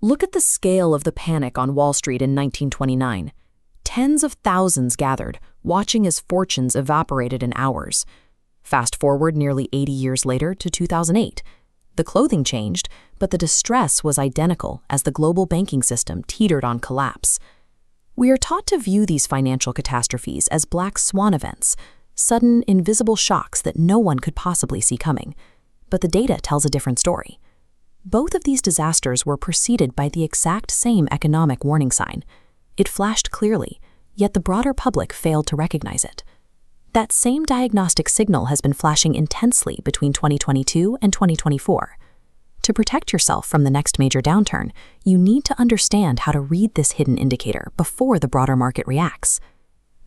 Look at the scale of the panic on Wall Street in 1929. Tens of thousands gathered, watching as fortunes evaporated in hours. Fast forward nearly 80 years later to 2008. The clothing changed, but the distress was identical as the global banking system teetered on collapse. We are taught to view these financial catastrophes as black swan events, sudden, invisible shocks that no one could possibly see coming. But the data tells a different story. Both of these disasters were preceded by the exact same economic warning sign. It flashed clearly, yet the broader public failed to recognize it. That same diagnostic signal has been flashing intensely between 2022 and 2024. To protect yourself from the next major downturn, you need to understand how to read this hidden indicator before the broader market reacts.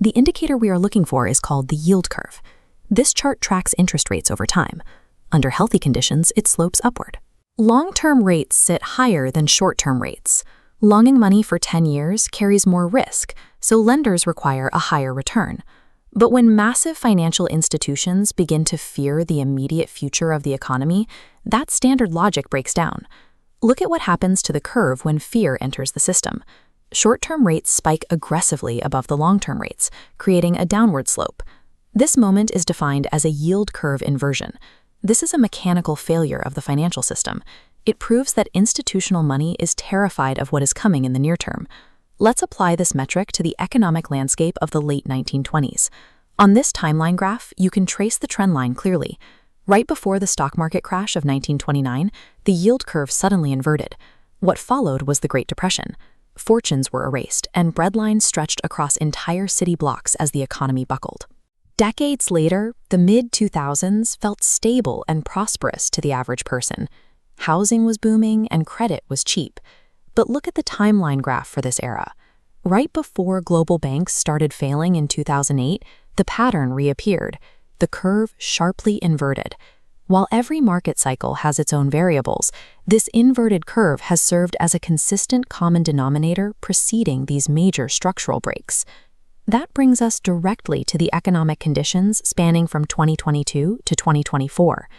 The indicator we are looking for is called the yield curve. This chart tracks interest rates over time. Under healthy conditions, it slopes upward. Long-term rates sit higher than short-term rates. Longing money for 10 years carries more risk, so lenders require a higher return. But when massive financial institutions begin to fear the immediate future of the economy, that standard logic breaks down. Look at what happens to the curve when fear enters the system. Short-term rates spike aggressively above the long-term rates, creating a downward slope. This moment is defined as a yield curve inversion. This is a mechanical failure of the financial system. It proves that institutional money is terrified of what is coming in the near term. Let's apply this metric to the economic landscape of the late 1920s. On this timeline graph, you can trace the trend line clearly. Right before the stock market crash of 1929, the yield curve suddenly inverted. What followed was the Great Depression. Fortunes were erased, and breadlines stretched across entire city blocks as the economy buckled. Decades later, the mid-2000s felt stable and prosperous to the average person. Housing was booming and credit was cheap. But look at the timeline graph for this era. Right before global banks started failing in 2008, the pattern reappeared. The curve sharply inverted. While every market cycle has its own variables, this inverted curve has served as a consistent common denominator preceding these major structural breaks. That brings us directly to the economic conditions spanning from 2022 to 2024.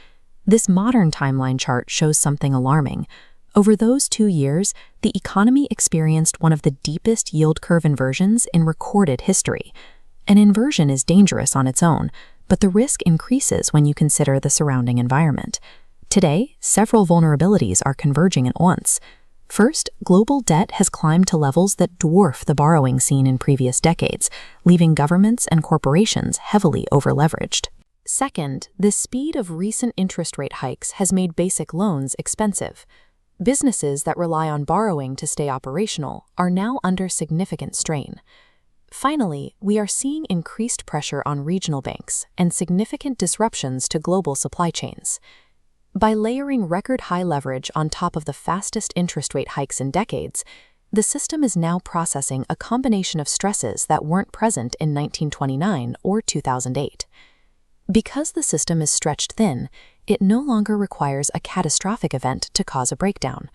This modern timeline chart shows something alarming. Over those 2 years, the economy experienced one of the deepest yield curve inversions in recorded history. An inversion is dangerous on its own, but the risk increases when you consider the surrounding environment. Today, several vulnerabilities are converging at once. First, global debt has climbed to levels that dwarf the borrowing seen in previous decades, leaving governments and corporations heavily overleveraged. Second, the speed of recent interest rate hikes has made basic loans expensive. Businesses that rely on borrowing to stay operational are now under significant strain. Finally, we are seeing increased pressure on regional banks and significant disruptions to global supply chains. By layering record-high leverage on top of the fastest interest rate hikes in decades, the system is now processing a combination of stresses that weren't present in 1929 or 2008. Because the system is stretched thin, it no longer requires a catastrophic event to cause a breakdown.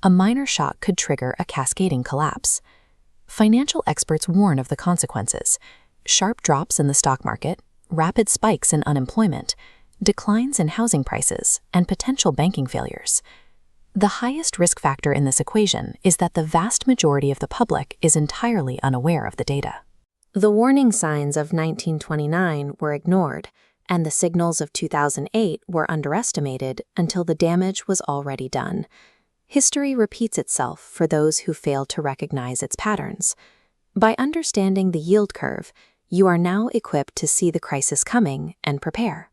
A minor shock could trigger a cascading collapse. Financial experts warn of the consequences: sharp drops in the stock market, rapid spikes in unemployment, declines in housing prices, and potential banking failures. The highest risk factor in this equation is that the vast majority of the public is entirely unaware of the data. The warning signs of 1929 were ignored, and the signals of 2008 were underestimated until the damage was already done. History repeats itself for those who fail to recognize its patterns. By understanding the yield curve, you are now equipped to see the crisis coming and prepare.